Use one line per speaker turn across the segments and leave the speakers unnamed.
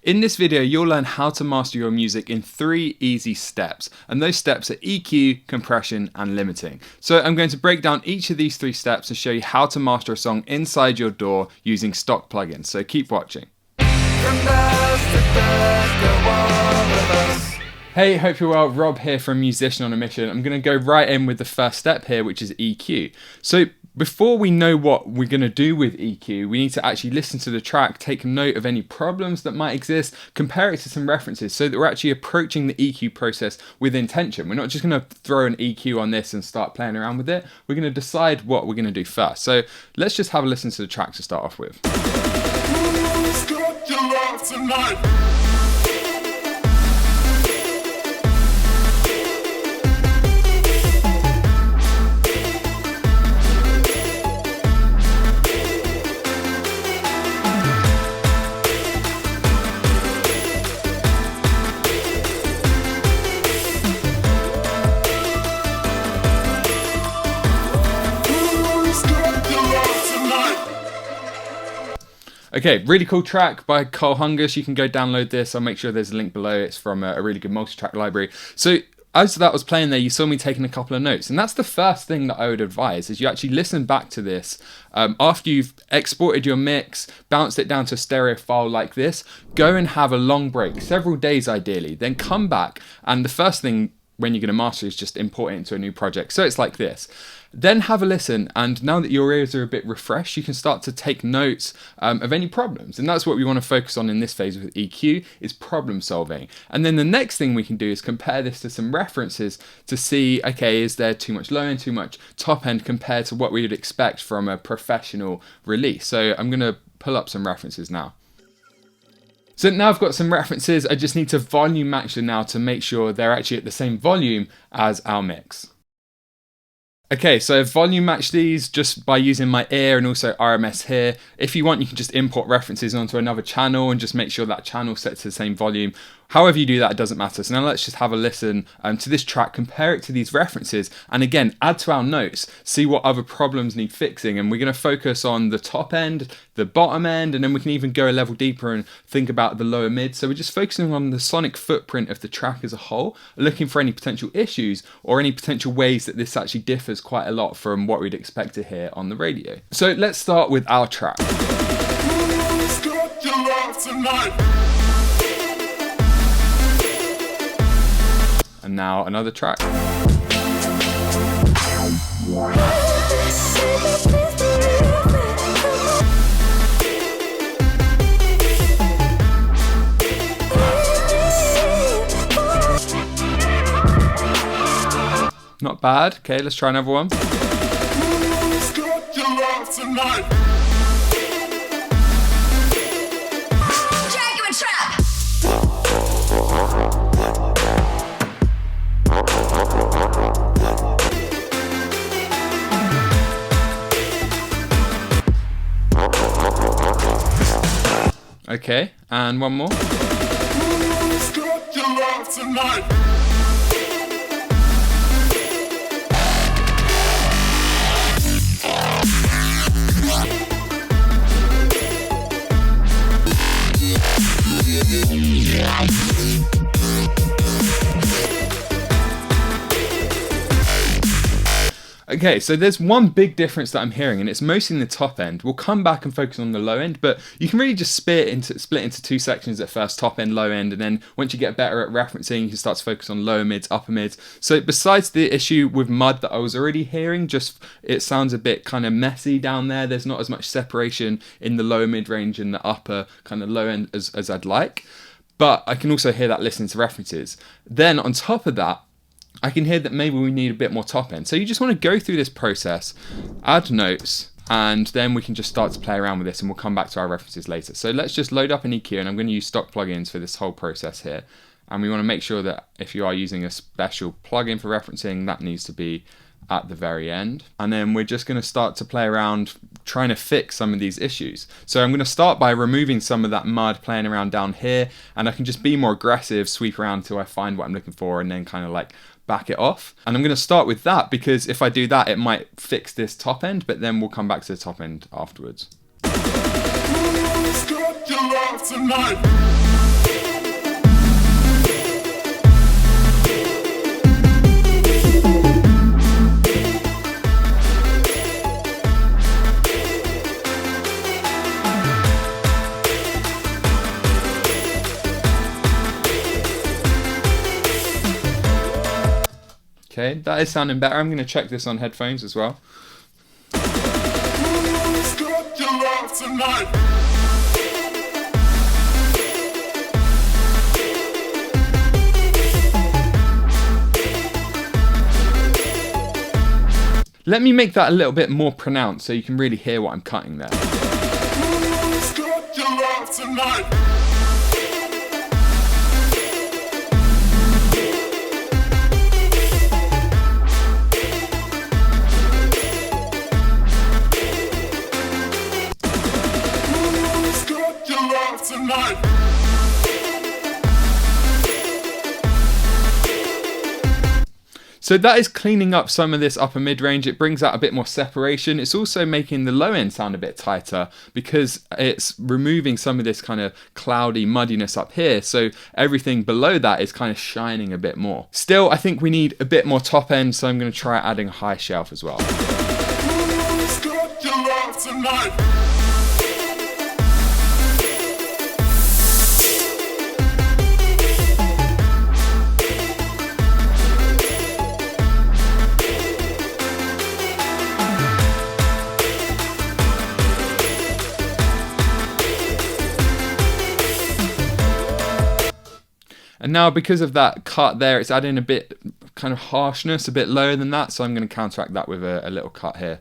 In this video, you'll learn how to master your music in 3 easy steps, and those steps are EQ, compression, and limiting. So I'm going to break down each of these 3 steps and show you how to master a song inside your DAW using stock plugins, so keep watching. Hey, hope you're well. Rob here from Musician on a Mission. I'm going to go right in with the first step here, which is EQ. So before we know what we're going to do with EQ, we need to actually listen to the track, take note of any problems that might exist, compare it to some references so that we're actually approaching the EQ process with intention. We're not just going to throw an EQ on this and start playing around with it. We're going to decide what we're going to do first. So let's just have a listen to the track to start off with. Who's got your love tonight? Okay, really cool track by Cole Hungus. You can go download this. I'll make sure there's a link below. It's from a really good multi-track library. So as that was playing there, you saw me taking a couple of notes. And that's the first thing that I would advise, is you actually listen back to this. After you've exported your mix, bounced it down to a stereo file like this, go and have a long break, several days ideally. Then come back, and the first thing when you're going to master is just import it into a new project. So it's like this. Then have a listen, and now that your ears are a bit refreshed, you can start to take notes of any problems. And that's what we want to focus on in this phase with EQ, is problem solving. And then the next thing we can do is compare this to some references to see, okay, is there too much low end, too much top end compared to what we would expect from a professional release. So I'm going to pull up some references now. So now I've got some references. I just need to volume match them now to make sure they're actually at the same volume as our mix. Okay, so volume match these just by using my ear and also RMS here. If you want, you can just import references onto another channel and just make sure that channel set to the same volume. However you do that, it doesn't matter. So now let's just have a listen to this track, compare it to these references, and again, add to our notes, see what other problems need fixing. And we're going to focus on the top end, the bottom end, and then we can even go a level deeper and think about the lower mid. So we're just focusing on the sonic footprint of the track as a whole, looking for any potential issues or any potential ways that this actually differs quite a lot from what we'd expect to hear on the radio. So let's start with our track. Who's got your love tonight? And now another track. Not bad. Okay, let's try another one. Who's got your love tonight? Okay, and one more. Who's got your love tonight? Okay, so there's one big difference that I'm hearing, and it's mostly in the top end. We'll come back and focus on the low end, but you can really just split into 2 sections at first, top end, low end, and then once you get better at referencing, you can start to focus on lower mids, upper mids. So besides the issue with mud that I was already hearing, just it sounds a bit kind of messy down there. There's not as much separation in the lower mid range and the upper kind of low end as I'd like. But I can also hear that listening to references. Then on top of that, I can hear that maybe we need a bit more top end. So you just want to go through this process, add notes, and then we can just start to play around with this, and we'll come back to our references later. So let's just load up an EQ, and I'm going to use stock plugins for this whole process here. And we want to make sure that if you are using a special plugin for referencing, that needs to be at the very end. And then we're just going to start to play around trying to fix some of these issues. So I'm going to start by removing some of that mud, playing around down here, and I can just be more aggressive, sweep around until I find what I'm looking for, and then kind of like back it off. And I'm going to start with that because if I do that, it might fix this top end, but then we'll come back to the top end afterwards. Who's got your love tonight? Okay, that is sounding better. I'm going to check this on headphones as well. Let me make that a little bit more pronounced so you can really hear what I'm cutting there. So that is cleaning up some of this upper mid-range. It brings out a bit more separation. It's also making the low end sound a bit tighter because it's removing some of this kind of cloudy muddiness up here. So everything below that is kind of shining a bit more. Still, I think we need a bit more top end, so I'm going to try adding a high shelf as well. And now because of that cut there, it's adding a bit kind of harshness, a bit lower than that. So I'm going to counteract that with a little cut here.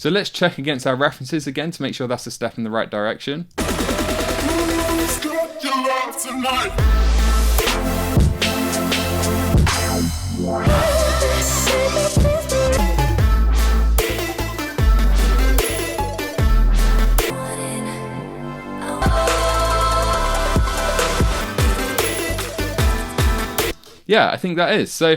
So let's check against our references again to make sure that's a step in the right direction. Yeah, I think that is. So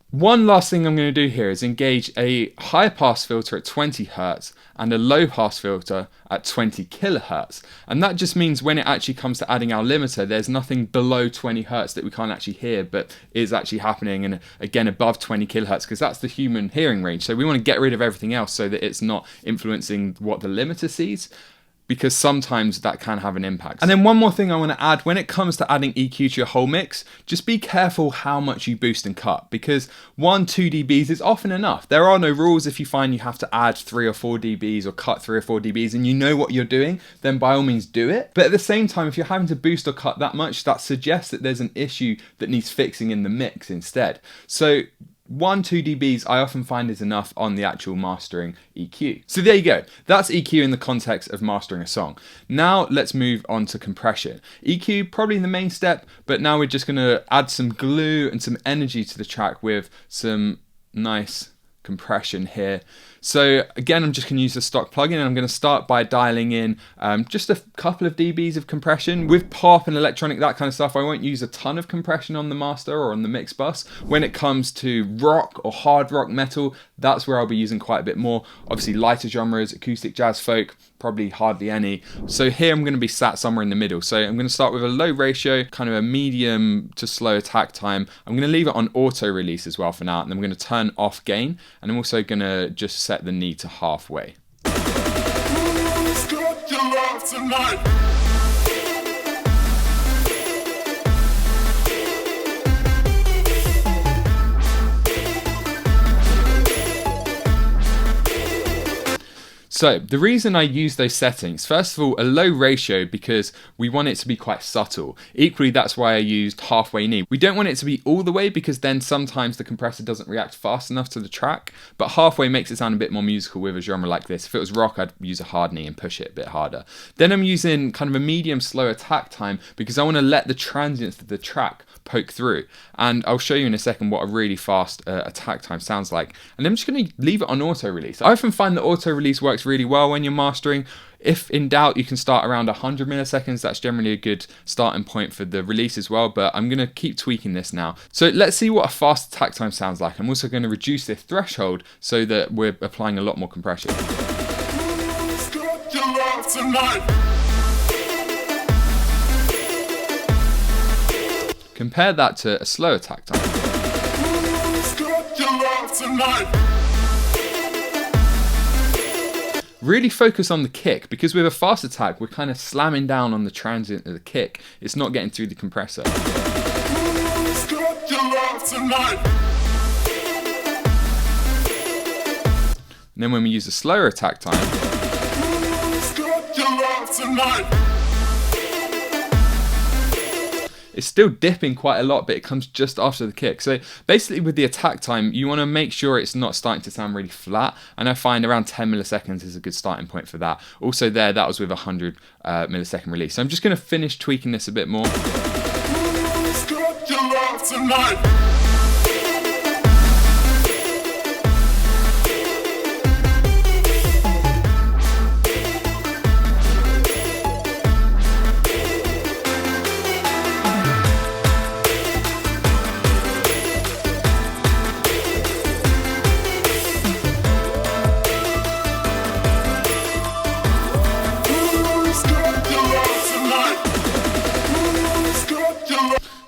one last thing I'm going to do here is engage a high pass filter at 20 Hz and a low pass filter at 20 kHz. And that just means when it actually comes to adding our limiter, there's nothing below 20 Hz that we can't actually hear, but is actually happening, and again above 20 kHz, because that's the human hearing range. So we want to get rid of everything else so that it's not influencing what the limiter sees, because sometimes that can have an impact. And then one more thing I want to add, when it comes to adding EQ to your whole mix, just be careful how much you boost and cut, because 1-2 dBs is often enough. There are no rules. If you find you have to add 3 or 4 dBs or cut 3 or 4 dBs and you know what you're doing, then by all means do it. But at the same time, if you're having to boost or cut that much, that suggests that there's an issue that needs fixing in the mix instead. So 1-2 dBs I often find is enough on the actual mastering EQ. So there you go. That's EQ in the context of mastering a song. Now let's move on to compression. EQ probably the main step, but now we're just going to add some glue and some energy to the track with some nice compression here. So again, I'm just going to use the stock plugin, and I'm going to start by dialing in just a couple of dBs of compression. With pop and electronic, that kind of stuff, I won't use a ton of compression on the master or on the mix bus. When it comes to rock or hard rock metal, that's where I'll be using quite a bit more. Obviously lighter genres, acoustic, jazz, folk, probably hardly any. So here I'm going to be sat somewhere in the middle. So I'm going to start with a low ratio, kind of a medium to slow attack time. I'm going to leave it on auto release as well for now, and then I'm going to turn off gain, and I'm also going to just set the knee to halfway. So the reason I use those settings, first of all, a low ratio because we want it to be quite subtle. Equally, that's why I used halfway knee. We don't want it to be all the way because then sometimes the compressor doesn't react fast enough to the track, but halfway makes it sound a bit more musical with a genre like this. If it was rock, I'd use a hard knee and push it a bit harder. Then I'm using kind of a medium slow attack time because I want to let the transients of the track poke through. And I'll show you in a second what a really fast attack time sounds like. And I'm just going to leave it on auto release. I often find that auto release works really well when you're mastering. If in doubt, you can start around 100 milliseconds. That's generally a good starting point for the release as well, but I'm going to keep tweaking this now. So let's see what a fast attack time sounds like. I'm also going to reduce this threshold so that we're applying a lot more compression. Compare that to a slow attack time. Really focus on the kick, because with a fast attack, we're kind of slamming down on the transient of the kick. It's not getting through the compressor. And then when we use a slower attack time, it's still dipping quite a lot, but it comes just after the kick. So basically with the attack time, you want to make sure it's not starting to sound really flat. And I find around 10 milliseconds is a good starting point for that. Also there, that was with a 100 millisecond release. So I'm just going to finish tweaking this a bit more.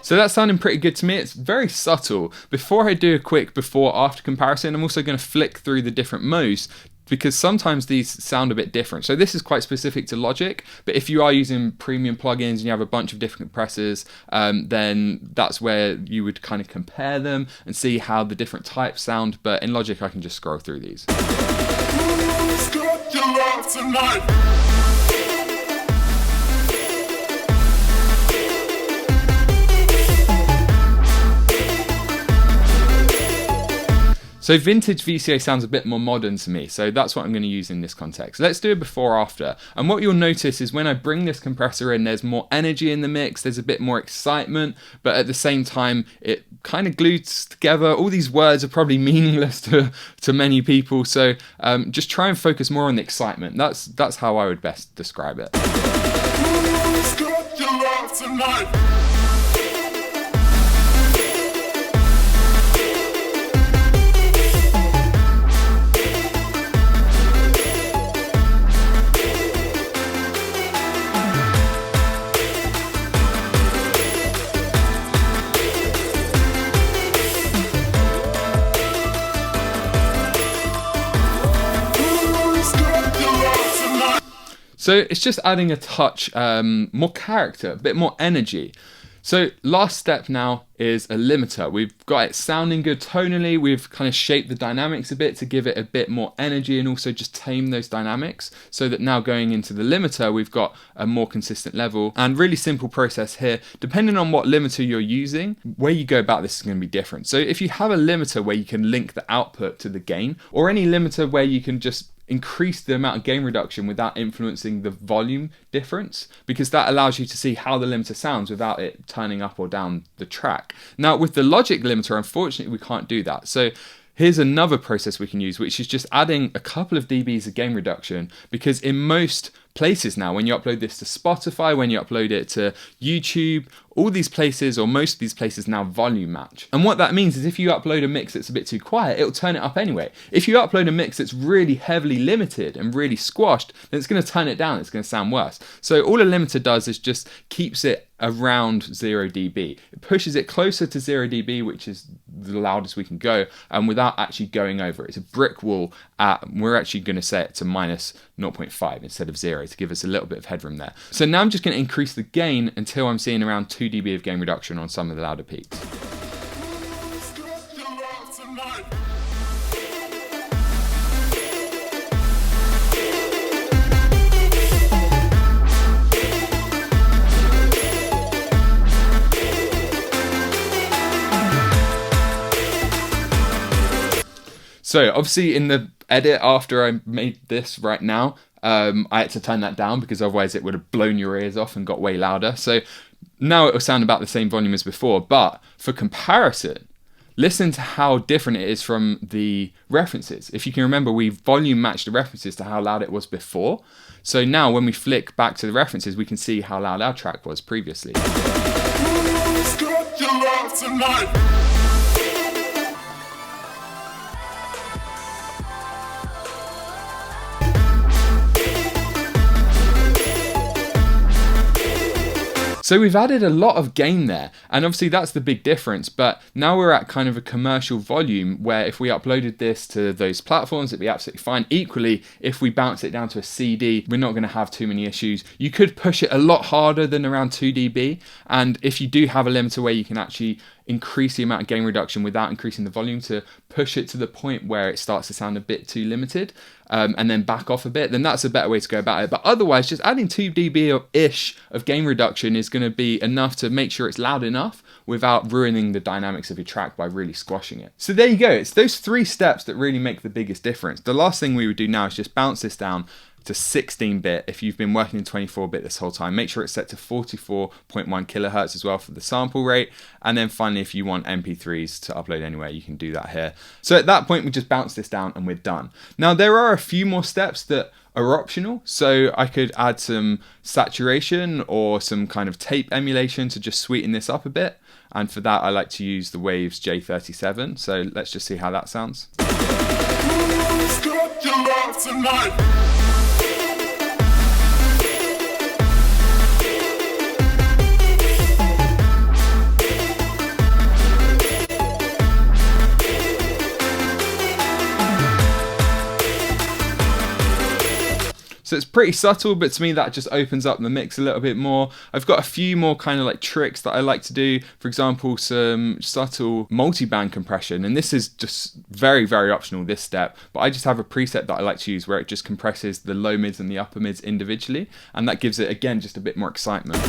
So that's sounding pretty good to me. It's very subtle. Before I do a quick before-after comparison, I'm also going to flick through the different modes, because sometimes these sound a bit different. So this is quite specific to Logic, but if you are using premium plugins and you have a bunch of different compressors, then that's where you would kind of compare them and see how the different types sound. But in Logic, I can just scroll through these. So vintage VCA sounds a bit more modern to me, so that's what I'm going to use in this context. Let's do a before after. And what you'll notice is when I bring this compressor in, there's more energy in the mix, there's a bit more excitement, but at the same time, it kind of glues together. All these words are probably meaningless to many people, so just try and focus more on the excitement. That's how I would best describe it. So it's just adding a touch more character, a bit more energy. So last step now is a limiter. We've got it sounding good tonally. We've kind of shaped the dynamics a bit to give it a bit more energy and also just tame those dynamics, so that now going into the limiter, we've got a more consistent level. And really simple process here. Depending on what limiter you're using, where you go about this is going to be different. So if you have a limiter where you can link the output to the gain, or any limiter where you can just increase the amount of gain reduction without influencing the volume difference, because that allows you to see how the limiter sounds without it turning up or down the track. Now with the Logic limiter, unfortunately we can't do that. So here's another process we can use, which is just adding a couple of dBs of gain reduction, because in most places now, when you upload this to Spotify, when you upload it to YouTube, all these places, or most of these places now, volume match. And what that means is if you upload a mix that's a bit too quiet, it'll turn it up anyway. If you upload a mix that's really heavily limited and really squashed, then it's going to turn it down, it's going to sound worse. So all a limiter does is just keeps it around 0 dB. It pushes it closer to 0 dB, which is the loudest we can go, and without actually going over it. It's a brick wall we're actually going to set it to minus 0.5 instead of 0 to give us a little bit of headroom there. So now I'm just going to increase the gain until I'm seeing around 2 dB of gain reduction on some of the louder peaks. So obviously in the edit after I made this right now, I had to turn that down because otherwise it would have blown your ears off and got way louder. So now it will sound about the same volume as before, but for comparison, listen to how different it is from the references. If you can remember, we volume matched the references to how loud it was before. So now when we flick back to the references, we can see how loud our track was previously. So we've added a lot of gain there, and obviously that's the big difference, but now we're at kind of a commercial volume where if we uploaded this to those platforms, it'd be absolutely fine. Equally, if we bounce it down to a CD, we're not going to have too many issues. You could push it a lot harder than around 2 dB, and if you do have a limiter where you can actually increase the amount of gain reduction without increasing the volume to push it to the point where it starts to sound a bit too limited, and then back off a bit, then that's a better way to go about it. But otherwise, just adding 2 dB-ish of gain reduction is going to be enough to make sure it's loud enough without ruining the dynamics of your track by really squashing it. So there you go. It's those 3 steps that really make the biggest difference. The last thing we would do now is just bounce this down to 16-bit. If you've been working in 24-bit this whole time, make sure it's set to 44.1 kilohertz as well for the sample rate. And then finally, if you want MP3s to upload anywhere, you can do that here. So at that point, we just bounce this down and we're done. Now, there are a few more steps that are optional. So I could add some saturation or some kind of tape emulation to just sweeten this up a bit. And for that, I like to use the Waves J37. So let's just see how that sounds. So it's pretty subtle, but to me that just opens up the mix a little bit more. I've got a few more kind of like tricks that I like to do. For example, some subtle multi-band compression. And this is just very, very optional, this step. But I just have a preset that I like to use where it just compresses the low mids and the upper mids individually. And that gives it, again, just a bit more excitement.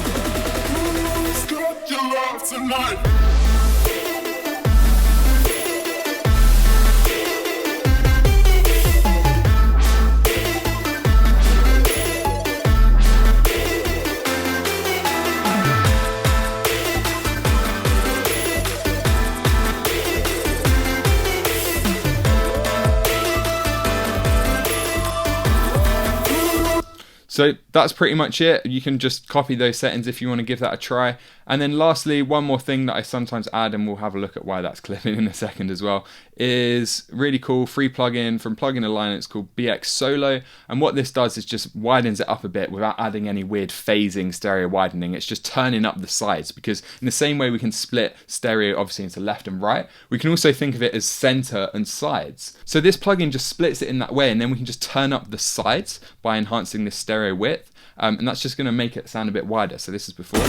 So that's pretty much it. You can just copy those settings if you want to give that a try. And then lastly, one more thing that I sometimes add, and we'll have a look at why that's clipping in a second as well, is really cool free plugin from Plugin Alliance called BX Solo. And what this does is just widens it up a bit without adding any weird phasing stereo widening. It's just turning up the sides, because in the same way we can split stereo obviously into left and right, we can also think of it as center and sides. So this plugin just splits it in that way, and then we can just turn up the sides by enhancing this stereo width. And that's just going to make it sound a bit wider. So this is before.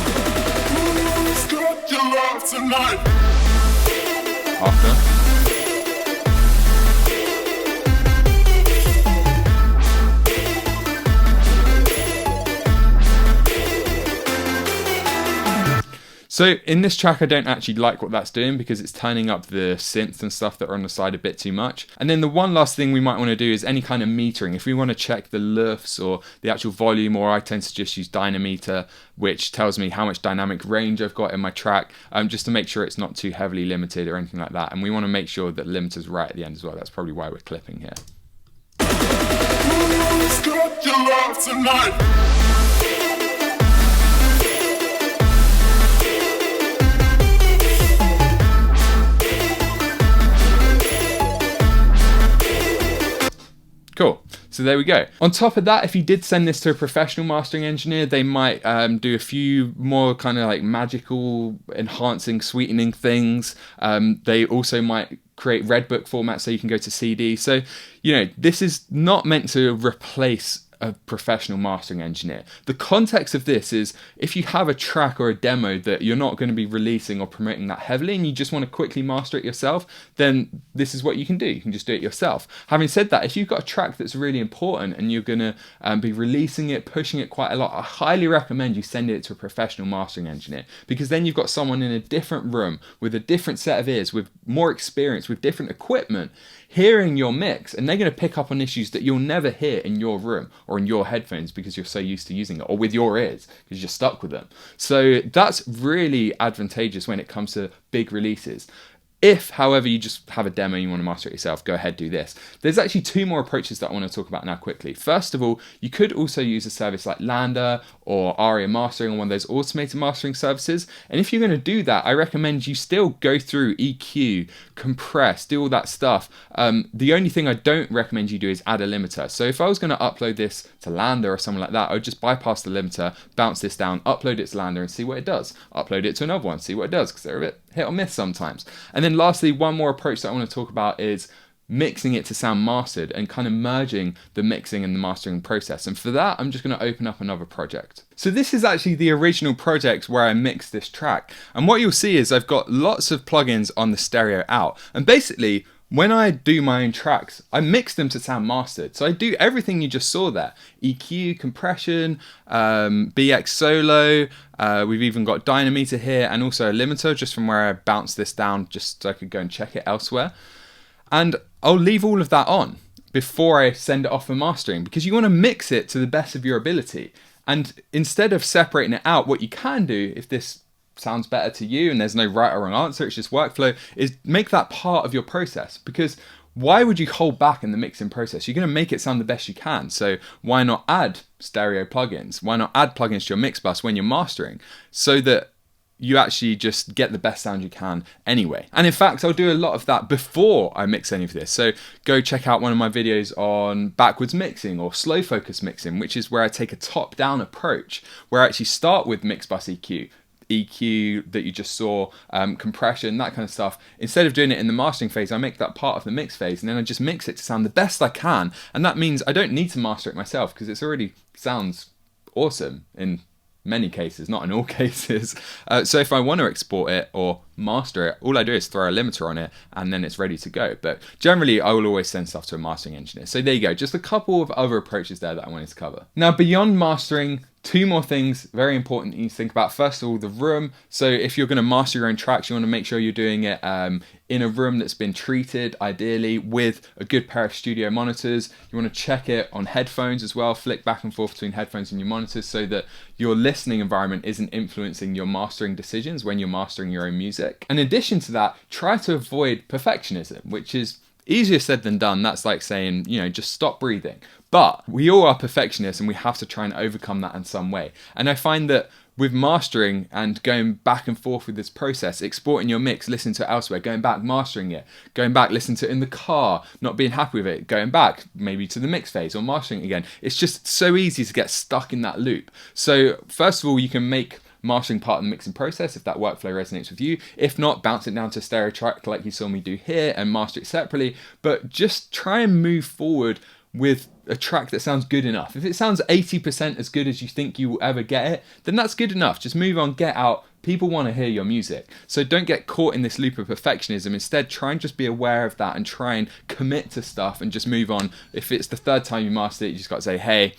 After. So in this track, I don't actually like what that's doing because it's turning up the synths and stuff that are on the side a bit too much. And then the one last thing we might want to do is any kind of metering. If we want to check the LUFS or the actual volume, or I tend to just use Dynameter, which tells me how much dynamic range I've got in my track, just to make sure it's not too heavily limited or anything like that. And we want to make sure that the limiter's right at the end as well. That's probably why we're clipping here. Cool. So there we go. On top of that, if you did send this to a professional mastering engineer, they might do a few more kind of like magical enhancing, sweetening things. They also might create Redbook formats so you can go to CD. So, you know, this is not meant to replace a professional mastering engineer. The context of this is if you have a track or a demo that you're not going to be releasing or promoting that heavily and you just want to quickly master it yourself, then this is what you can do. You can just do it yourself. Having said that, if you've got a track that's really important and you're going to be releasing it, pushing it quite a lot, I highly recommend you send it to a professional mastering engineer, because then you've got someone in a different room with a different set of ears, with more experience, with different equipment, hearing your mix, and they're going to pick up on issues that you'll never hear in your room or in your headphones because you're so used to using it, or with your ears because you're stuck with them. So that's really advantageous when it comes to big releases. If, however, you just have a demo and you want to master it yourself, go ahead, do this. There's actually two more approaches that I want to talk about now quickly. First of all, you could also use a service like Lander or Aria Mastering, or one of those automated mastering services. And if you're going to do that, I recommend you still go through EQ, compress, do all that stuff. The only thing I don't recommend you do is add a limiter. So if I was going to upload this to Lander or something like that, I would just bypass the limiter, bounce this down, upload it to Lander and see what it does. Upload it to another one, see what it does, because they're a bit hit or miss sometimes. And then lastly, one more approach that I want to talk about is mixing it to sound mastered and kind of merging the mixing and the mastering process. And for that, I'm just going to open up another project. So this is actually the original project where I mixed this track. And what you'll see is I've got lots of plugins on the stereo out. And basically, when I do my own tracks, I mix them to sound mastered. So I do everything you just saw there. EQ, compression, BX solo, we've even got dynameter here, and also a limiter just from where I bounced this down just so I could go and check it elsewhere. And I'll leave all of that on before I send it off for mastering, because you want to mix it to the best of your ability. And instead of separating it out, what you can do, if this sounds better to you and there's no right or wrong answer, it's just workflow, is make that part of your process. Because why would you hold back in the mixing process? You're going to make it sound the best you can. So why not add stereo plugins? Why not add plugins to your mix bus when you're mastering, so that you actually just get the best sound you can anyway. And in fact, I'll do a lot of that before I mix any of this. So go check out one of my videos on backwards mixing or slow focus mixing, which is where I take a top-down approach, where I actually start with mix bus EQ that you just saw, compression, that kind of stuff. Instead of doing it in the mastering phase, I make that part of the mix phase, and then I just mix it to sound the best I can. And that means I don't need to master it myself, because it already sounds awesome in many cases, not in all cases. So if I want to export it or master it, all I do is throw a limiter on it and then it's ready to go. But generally, I will always send stuff to a mastering engineer. So there you go, just a couple of other approaches there that I wanted to cover. Now, beyond mastering, two more things very important that you need to think about. First of all, the room. So if you're going to master your own tracks, you want to make sure you're doing it in a room that's been treated, ideally with a good pair of studio monitors. You want to check it on headphones as well, flick back and forth between headphones and your monitors, so that your listening environment isn't influencing your mastering decisions when you're mastering your own music. In addition to that, try to avoid perfectionism, which is easier said than done. That's like saying, just stop breathing. But we all are perfectionists and we have to try and overcome that in some way. And I find that with mastering and going back and forth with this process, exporting your mix, listening to it elsewhere, going back, mastering it, going back, listening to it in the car, not being happy with it, going back maybe to the mix phase or mastering it again. It's just so easy to get stuck in that loop. So first of all, you can make mastering part of the mixing process if that workflow resonates with you. If not, bounce it down to a stereo track like you saw me do here and master it separately. But just try and move forward with a track that sounds good enough. If it sounds 80% as good as you think you will ever get it, then that's good enough. Just move on, get out. People want to hear your music. So don't get caught in this loop of perfectionism. Instead, try and just be aware of that and try and commit to stuff and just move on. If it's the third time you master it, you just got to say, hey,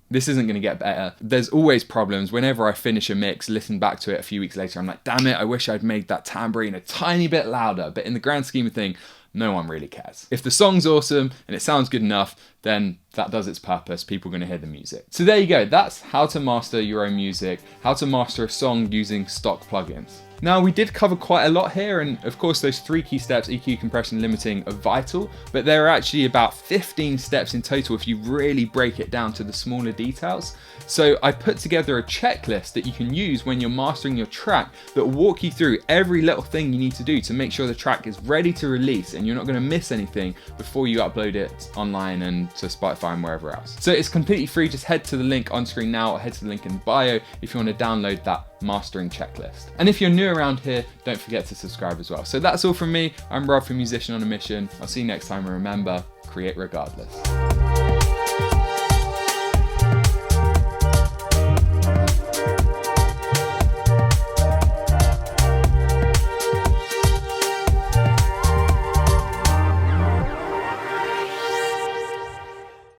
this isn't going to get better. There's always problems. Whenever I finish a mix, listen back to it a few weeks later, I'm like, damn it, I wish I'd made that tambourine a tiny bit louder. But in the grand scheme of things, no one really cares. If the song's awesome and it sounds good enough, then that does its purpose. People are going to hear the music. So there you go. That's how to master your own music, how to master a song using stock plugins. Now, we did cover quite a lot here, and of course those 3 key steps, EQ, compression, limiting, are vital, but there are actually about 15 steps in total if you really break it down to the smaller details. So I put together a checklist that you can use when you're mastering your track that will walk you through every little thing you need to do to make sure the track is ready to release and you're not going to miss anything before you upload it online and to Spotify and wherever else. So it's completely free. Just head to the link on screen now or head to the link in bio if you want to download that mastering checklist. And if you're new around here, don't forget to subscribe as well. So that's all from me. I'm Rob from Musician on a Mission. I'll see you next time, and remember, create regardless.